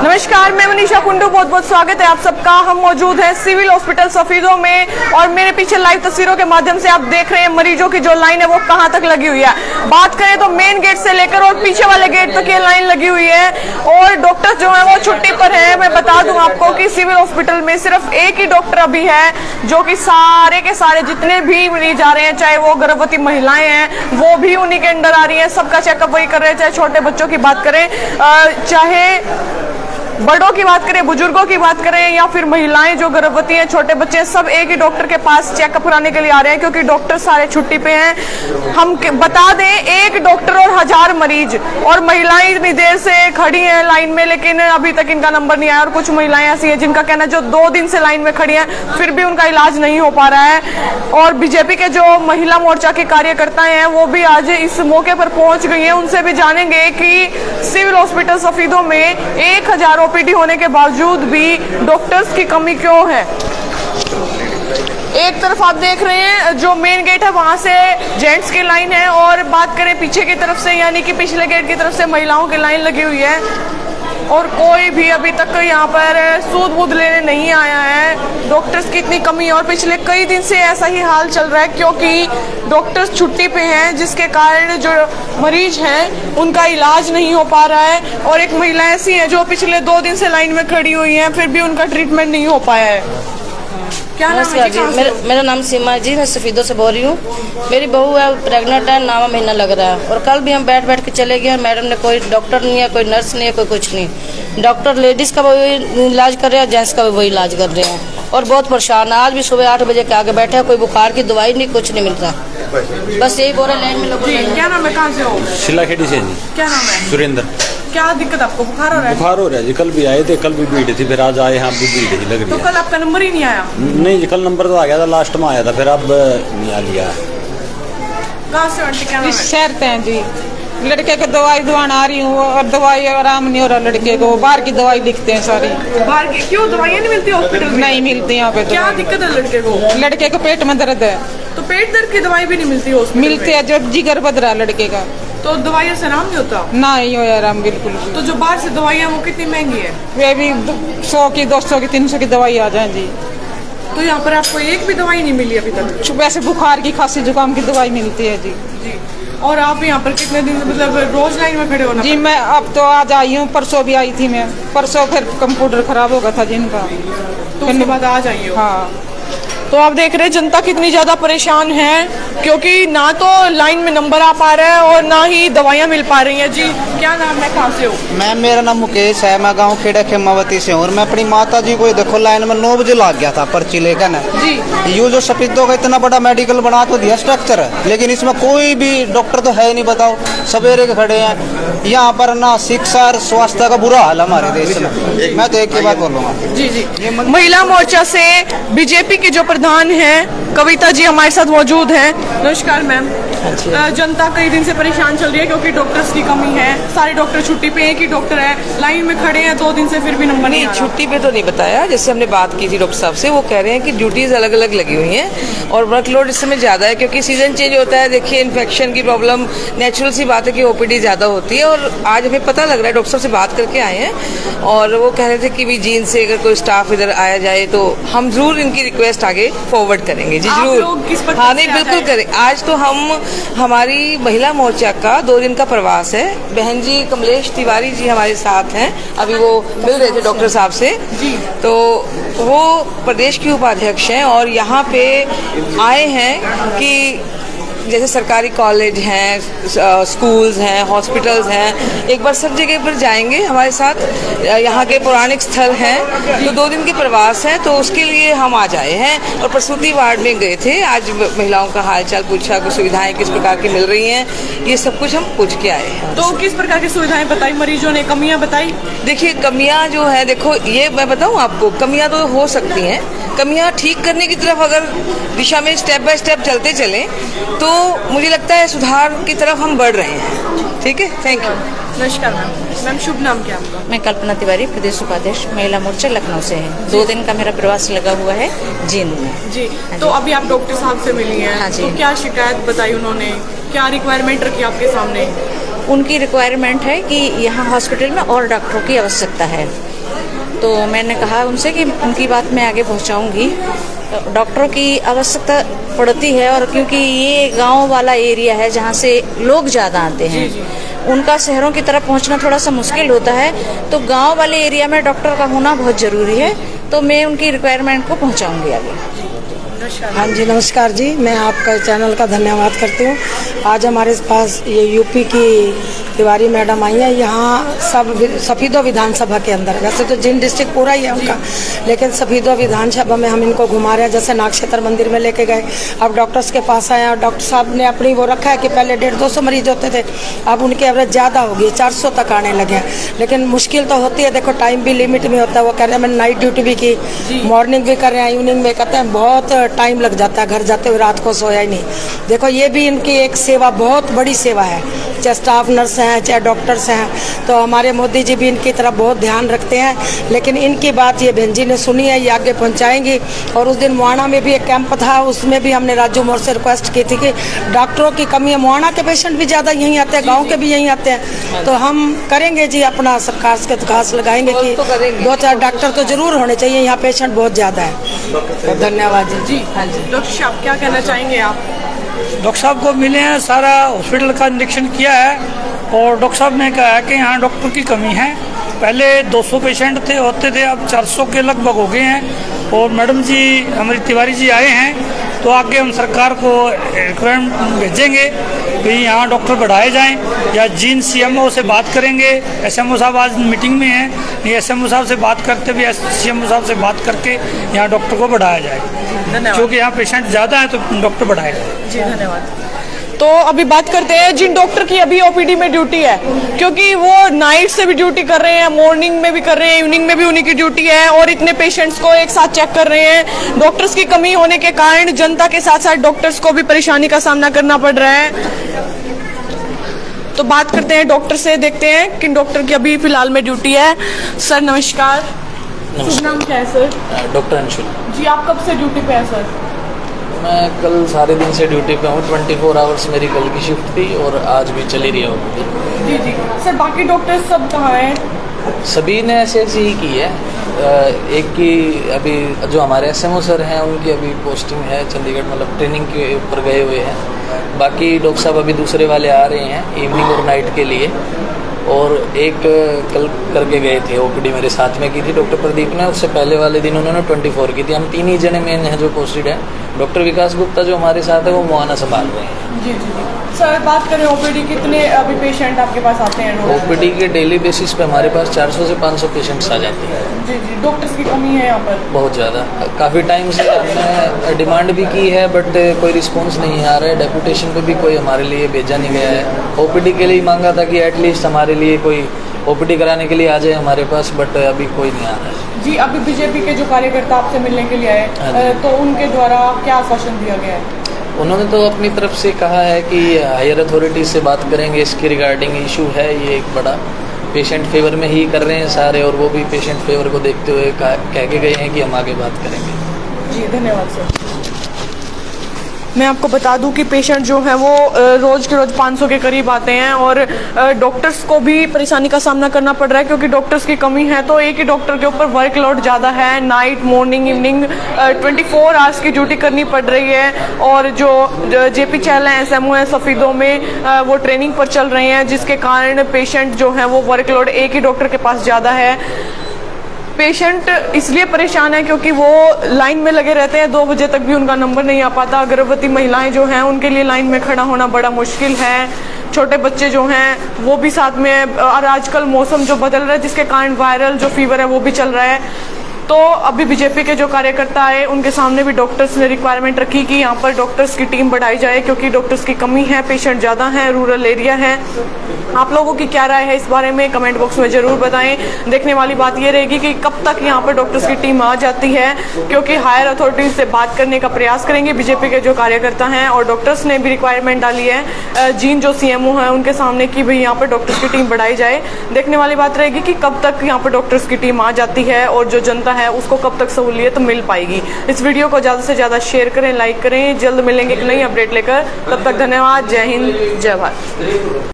नमस्कार, मैं मनीषा कुंडू, बहुत बहुत स्वागत है आप सबका। हम मौजूद हैं सिविल हॉस्पिटल सफीदों में और मेरे पीछे लाइव तस्वीरों के माध्यम से आप देख रहे हैं मरीजों की जो लाइन है वो कहां तक लगी हुई है। बात करें तो मेन गेट से लेकर और पीछे वाले गेट तक ये लाइन लगी हुई है और डॉक्टर जो है वो छुट्टी पर है। मैं बता दूं आपको कि सिविल हॉस्पिटल में सिर्फ एक ही डॉक्टर अभी है जो कि सारे के सारे जितने भी मरीज आ रहे हैं, चाहे वो गर्भवती महिलाएं हैं वो भी उन्हीं के अंडर आ रही है, सबका चेकअप वही कर रहे हैं। चाहे छोटे बच्चों की बात करें, चाहे बड़ों की बात करें, बुजुर्गों की बात करें या फिर महिलाएं जो गर्भवती हैं, छोटे बच्चे, सब एक ही डॉक्टर के पास चेकअप कराने के लिए आ रहे हैं क्योंकि डॉक्टर सारे छुट्टी पे हैं। हम बता दें, एक डॉक्टर और 1000 मरीज, और महिलाएं इतनी देर से खड़ी हैं लाइन में लेकिन अभी तक इनका नंबर नहीं आया। और कुछ महिलाएं ऐसी हैं जिनका कहना है जो 2 दिन से लाइन में खड़ी हैं फिर भी उनका इलाज नहीं हो पा रहा है। और बीजेपी के जो महिला मोर्चा के कार्यकर्ता हैं वो भी आज इस मौके पर पहुंच गई हैं। उनसे भी जानेंगे कि सिविल हॉस्पिटल सफीदों में 1000 ओपीडी होने के बावजूद भी डॉक्टर्स की कमी क्यों है। एक तरफ आप देख रहे हैं जो मेन गेट है वहां से जेंट्स की लाइन है और बात करें पीछे की तरफ से यानी कि पिछले गेट की तरफ से महिलाओं की लाइन लगी हुई है और कोई भी अभी तक यहाँ पर सूद वूद लेने नहीं आया है। डॉक्टर्स की इतनी कमी है और पिछले कई दिन से ऐसा ही हाल चल रहा है क्योंकि डॉक्टर्स छुट्टी पे हैं जिसके कारण जो मरीज हैं उनका इलाज नहीं हो पा रहा है। और एक महिला ऐसी है जो पिछले 2 दिन से लाइन में खड़ी हुई है फिर भी उनका ट्रीटमेंट नहीं हो पाया है। क्या नाम है जी? मेरा नाम सीमा जी, मैं सफीदों से बोल रही हूँ। मेरी बहू है, प्रेग्नेंट है, 9वां महीना लग रहा है और कल भी हम बैठ के चले गए। मैडम ने कोई डॉक्टर नहीं है, कोई नर्स नहीं है, कोई कुछ नहीं। डॉक्टर लेडीज का वही इलाज कर रहे हैं, जेंट्स का भी वही इलाज कर रहे हैं और बहुत परेशान है। आज भी सुबह 8 बजे के आगे बैठे हैं, कोई बुखार की दवाई नहीं, कुछ नहीं मिलता, बस यही बोल रहे लाइन में लोग। क्या नाम है, कहाँ से हो? शिलाखेड़ी से जी। क्या नाम है? सुरेंद्र। क्या दिक्कत आपको? बुखार हो रहा है? बुखार हो रहा है जी, कल भी आए थे, कल भी भीड़ थी, फिर आज आए हैं, अब भी भीड़ ही लग रही है। तो कल आपका नंबर ही नहीं आया? नहीं जी, कल नंबर तो आ गया था, लास्ट में आया था, फिर अब नहीं आ लिया। कहाँ से आंटी? क्या नाम है? शहर हैं जी। लड़के को दवाई दुआना आ रही हूँ और दवाई आराम नहीं हो रहा लड़के को, बाहर की दवाई लिखते हैं सारी। बाहर की क्यों? दवाइयाँ नहीं मिलती हॉस्पिटल में? नहीं मिलती यहाँ पे। क्या दिक्कत है लड़के को? लड़के को पेट में दर्द है। तो पेट दर्द की दवाई भी नहीं मिलती हॉस्पिटल में? मिलती है, जब जिगर बद रहा लड़के का। तो दवाइयों से आराम नहीं होता? नहीं हो आराम बिल्कुल भी। तो जो बाहर से दवाइयाँ वो कितनी महंगी है? वे भी 100 की, 200 की, 300 की दवाई आ जाए जी। तो यहाँ पर आपको एक भी दवाई नहीं मिली अभी तक? वैसे बुखार की, खांसी जुकाम की दवाई मिलती है जी। जी। और आप यहाँ पर कितने दिन मतलब रोज लाइन में खड़े होना? जी मैं अब तो आज आई हूँ, परसों भी आई थी मैं। परसों फिर कंप्यूटर खराब हो गया था जिनका, तो उसके बाद आज आई हो? हाँ। तो आप देख रहे हैं जनता कितनी ज्यादा परेशान है क्योंकि ना तो लाइन में नंबर आ पा रहा है और ना ही दवाइयाँ मिल पा रही हैं। जी क्या नाम है, कहाँ से हो? मैम मेरा नाम मुकेश है, मैं गांव खेड़ा खेमावती से हूँ और मैं अपनी माता जी को देखो लाइन में 9 बजे लग गया था पर्ची लेकर ना जी। ये जो सफीदों का इतना बड़ा मेडिकल बना तो दिया स्ट्रक्चर है लेकिन इसमें कोई भी डॉक्टर तो है नहीं। बताओ सवेरे के खड़े हैं यहाँ पर ना, शिक्षा और स्वास्थ्य का बुरा हाल हमारे देश में। मैं तो एक ही बात बोलूँगा। जी जी। महिला मोर्चा से बीजेपी के जो प्रधान हैं कविता जी हमारे साथ मौजूद हैं। नमस्कार मैम। जनता कई दिन से परेशान चल रही है क्योंकि डॉक्टर्स की कमी है, सारे डॉक्टर छुट्टी पे, एक ही डॉक्टर है, लाइन में खड़े हैं 2 दिन से फिर भी नंबर नहीं आ रहा। छुट्टी पे तो नहीं बताया, जैसे हमने बात की थी डॉक्टर साहब से, वो कह रहे हैं कि ड्यूटीज अलग अलग लगी हुई हैं और वर्कलोड इस समय ज़्यादा है क्योंकि सीजन चेंज होता है। देखिए इन्फेक्शन की प्रॉब्लम नेचुरल सी बात है कि ओपीडी ज़्यादा होती है और आज हमें पता लग रहा है, डॉक्टर साहब से बात करके आए हैं और वो कह रहे थे कि भी जीन से अगर कोई स्टाफ इधर आया जाए तो हम जरूर इनकी रिक्वेस्ट आगे फॉरवर्ड करेंगे। जी जरूर, हाँ नहीं बिल्कुल करें। आज तो हमारी महिला मोर्चा का 2 दिन का प्रवास है। बहन जी कमलेश तिवारी जी हमारे साथ हैं, अभी वो मिल रहे थे डॉक्टर साहब से जी। तो वो प्रदेश की उपाध्यक्ष हैं और यहाँ पे आए हैं कि जैसे सरकारी कॉलेज हैं, स्कूल्स हैं, हॉस्पिटल्स हैं, एक बार सब जगह पर जाएंगे हमारे साथ। यहाँ के पौराणिक स्थल हैं तो 2 दिन के प्रवास हैं तो उसके लिए हम आज आए हैं और प्रसूति वार्ड में गए थे। आज महिलाओं का हालचाल पूछा, कुछ सुविधाएं किस प्रकार की मिल रही हैं, ये सब कुछ हम पूछ के आए हैं। तो किस प्रकार की सुविधाएं बताई मरीजों ने, कमियां बताई? देखिए कमियां जो है, देखो ये मैं बताऊं आपको, कमियां तो हो सकती हैं, कमियां ठीक करने की तरफ अगर दिशा में स्टेप बाय स्टेप चलते चलें तो मुझे लगता है सुधार की तरफ हम बढ़ रहे हैं। ठीक है, थैंक यू। नमस्कार मैम। मैम शुभ नाम क्या आपका? मैं कल्पना तिवारी, प्रदेश उपाध्यक्ष महिला मोर्चा लखनऊ से है। 2 दिन का मेरा प्रवास लगा हुआ है जींद में। जी, तो अभी आप डॉक्टर साहब से मिली हैं। हाँ जी। तो क्या शिकायत बताई उन्होंने, क्या रिक्वायरमेंट रखी आपके सामने? उनकी रिक्वायरमेंट है कि यहाँ हॉस्पिटल में और डॉक्टरों की आवश्यकता है। तो मैंने कहा उनसे कि उनकी बात मैं आगे पहुँचाऊँगी। डॉक्टरों की आवश्यकता पड़ती है, और क्योंकि ये गांव वाला एरिया है जहाँ से लोग ज़्यादा आते हैं, उनका शहरों की तरफ पहुँचना थोड़ा सा मुश्किल होता है, तो गांव वाले एरिया में डॉक्टर का होना बहुत ज़रूरी है। तो मैं उनकी रिक्वायरमेंट को पहुँचाऊँगी आगे। हाँ जी, नमस्कार जी, मैं आपका चैनल का धन्यवाद करती हूँ। आज हमारे पास ये यूपी की तिवारी मैडम आई है, यहाँ सब सफीदो विधानसभा के अंदर, वैसे तो जिन डिस्ट्रिक्ट पूरा ही है उनका, लेकिन सफीदो विधानसभा में हम इनको घुमा रहे हैं। जैसे नागक्षेत्र मंदिर में लेके गए, अब डॉक्टर्स के पास आए और डॉक्टर साहब ने अपनी वो रखा है कि पहले 150-200 मरीज होते थे, अब उनकी एवरेज ज़्यादा होगी, 400 तक आने लगे हैं। लेकिन मुश्किल तो होती है, देखो टाइम भी लिमिट में होता है। वो कह रहे हैं मैंने नाइट ड्यूटी भी की, मॉर्निंग भी कर रहे हैं, इवनिंग में कहते हैं बहुत टाइम लग जाता है, घर जाते हुए रात को सोया ही नहीं। देखो ये भी इनकी एक सेवा, बहुत बड़ी सेवा है, चाहे स्टाफ नर्स हैं चाहे डॉक्टर्स हैं। तो हमारे मोदी जी भी इनकी तरफ बहुत ध्यान रखते हैं। लेकिन इनकी बात ये बहन जी ने सुनी है, ये आगे पहुंचाएंगी। और उस दिन मुआना में भी एक कैंप था, उसमें भी हमने राज्य मोर्च से रिक्वेस्ट की थी कि डॉक्टरों की कमी है। मुआना के पेशेंट भी ज़्यादा यहीं आते हैं, गाँव के भी यहीं आते हैं। तो हम करेंगे जी, अपना सरकार से घास लगाएंगे कि 2-4 डॉक्टर तो जरूर होने चाहिए, यहाँ पेशेंट बहुत ज़्यादा है। धन्यवाद जी। हाँ जी, डॉक्टर साहब क्या कहना चाहेंगे आप? डॉक्टर साहब को मिले हैं, सारा हॉस्पिटल का निरीक्षण किया है, और डॉक्टर साहब ने कहा है कि यहाँ डॉक्टर की कमी है। पहले 200 पेशेंट होते थे, अब 400 के लगभग हो गए हैं। और मैडम जी हमारी तिवारी जी आए हैं, तो आगे हम सरकार को रिक्वायरमेंट भेजेंगे कि यहाँ डॉक्टर बढ़ाए जाएं, या जिन सीएमओ से बात करेंगे। एसएमओ साहब आज मीटिंग में हैं, नहीं एसएमओ साहब से बात करते हुए सीएमओ साहब से बात करके यहाँ डॉक्टर को बढ़ाया जाए, क्योंकि यहाँ पेशेंट ज़्यादा है तो डॉक्टर बढ़ाया जाए। जी धन्यवाद। तो अभी बात करते हैं जिन डॉक्टर की अभी ओपीडी में ड्यूटी है, क्योंकि वो नाइट से भी ड्यूटी कर रहे हैं, मॉर्निंग में भी कर रहे हैं, इवनिंग में भी उन्हीं की ड्यूटी है, और इतने पेशेंट्स को एक साथ चेक कर रहे हैं। डॉक्टर्स की कमी होने के कारण जनता के साथ साथ डॉक्टर्स को भी परेशानी का सामना करना पड़ रहा है। तो बात करते हैं डॉक्टर से, देखते हैं किन डॉक्टर की अभी फिलहाल में ड्यूटी है। सर नमस्कार। शुभ नाम क्या है सर? डॉक्टर अंशुल जी। आप कब से ड्यूटी पे है सर? मैं कल सारे दिन से ड्यूटी पे हूँ। 24 आवर्स मेरी कल की शिफ्ट थी, और आज भी चली रही है। जी जी सर, बाकी डॉक्टर्स सब कहाँ हैं? सभी ने ऐसे ही की है। एक की अभी जो हमारे एसएमओ सर हैं, उनकी अभी पोस्टिंग है चंडीगढ़, मतलब ट्रेनिंग के ऊपर गए हुए हैं। बाकी डॉक्टर साहब अभी दूसरे वाले आ रहे हैं इवनिंग और नाइट के लिए। और एक कल करके गए थे ओपीडी, मेरे साथ में की थी डॉक्टर प्रदीप ने। उससे पहले वाले दिन उन्होंने 24 की थी। हम 3 ही जने मेन हैं जो पोस्टेड हैं। डॉक्टर विकास गुप्ता जो हमारे साथ है, वो मुआना संभाल रहे हैं। जी जी जी सर, बात करें ओपीडी, कितने अभी पेशेंट आपके पास आते हैं? ओपीडी के डेली बेसिस पे हमारे पास 400 से 500 पेशेंट्स आ जाते हैं। जी जी। डॉक्टर्स की कमी है यहाँ पर बहुत ज़्यादा। काफ़ी टाइम से हमने डिमांड भी की है, बट कोई रिस्पॉन्स नहीं आ रहा है। डेपुटेशन पे भी कोई हमारे लिए भेजा नहीं गया है। ओपीडी के लिए मांगा था कि एटलीस्ट हमारे लिए कोई ओपीडी कराने के लिए आ जाए हमारे पास, बट अभी कोई नहीं आ रहा है। जी। अभी बीजेपी के जो कार्यकर्ता आपसे मिलने के लिए आए, तो उनके द्वारा क्या आश्वासन दिया गया है? उन्होंने तो अपनी तरफ से कहा है कि हायर अथॉरिटी से बात करेंगे, इसके रिगार्डिंग इशू है ये एक बड़ा। पेशेंट फेवर में ही कर रहे हैं सारे, और वो भी पेशेंट फेवर को देखते हुए कह के गए हैं कि हम आगे बात करेंगे। जी धन्यवाद सर। मैं आपको बता दूं कि पेशेंट जो है वो रोज़ के रोज़ 500 के करीब आते हैं, और डॉक्टर्स को भी परेशानी का सामना करना पड़ रहा है, क्योंकि डॉक्टर्स की कमी है। तो एक ही डॉक्टर के ऊपर वर्कलोड ज़्यादा है, नाइट मॉर्निंग इवनिंग 24 आवर्स की ड्यूटी करनी पड़ रही है। और जो जेपी चहल हैं, एसएमओ हैं सफीदों में, वो ट्रेनिंग पर चल रहे हैं, जिसके कारण पेशेंट जो है वो वर्कलोड एक ही डॉक्टर के पास ज़्यादा है। पेशेंट इसलिए परेशान है क्योंकि वो लाइन में लगे रहते हैं, 2 बजे तक भी उनका नंबर नहीं आ पाता। गर्भवती महिलाएं जो हैं उनके लिए लाइन में खड़ा होना बड़ा मुश्किल है। छोटे बच्चे जो हैं वो भी साथ में, और आजकल मौसम जो बदल रहा है जिसके कारण वायरल जो फीवर है वो भी चल रहा है। तो अभी बीजेपी के जो कार्यकर्ता आए उनके सामने भी डॉक्टर्स ने रिक्वायरमेंट रखी कि यहाँ पर डॉक्टर्स की टीम बढ़ाई जाए, क्योंकि डॉक्टर्स की कमी है, पेशेंट ज़्यादा हैं, रूरल एरिया है। आप लोगों की क्या राय है इस बारे में कमेंट बॉक्स में ज़रूर बताएं। देखने वाली बात ये रहेगी कि कब तक यहाँ पर डॉक्टर्स की टीम आ जाती है, क्योंकि हायर अथॉरिटीज से बात करने का प्रयास करेंगे बीजेपी के जो कार्यकर्ता हैं। और डॉक्टर्स ने भी रिक्वायरमेंट डाली है जिन जो सीएमओ हैं उनके सामने कि भाई यहाँ पर डॉक्टर्स की टीम बढ़ाई जाए। देखने वाली बात रहेगी कि कब तक यहाँ पर डॉक्टर्स की टीम आ जाती है, और जो जनता है उसको कब तक सहूलियत मिल पाएगी। इस वीडियो को ज़्यादा से ज़्यादा शेयर करें, लाइक करें। जल्द मिलेंगे एक नई अपडेट लेकर, तब तक धन्यवाद। जय हिंद, जय भारत।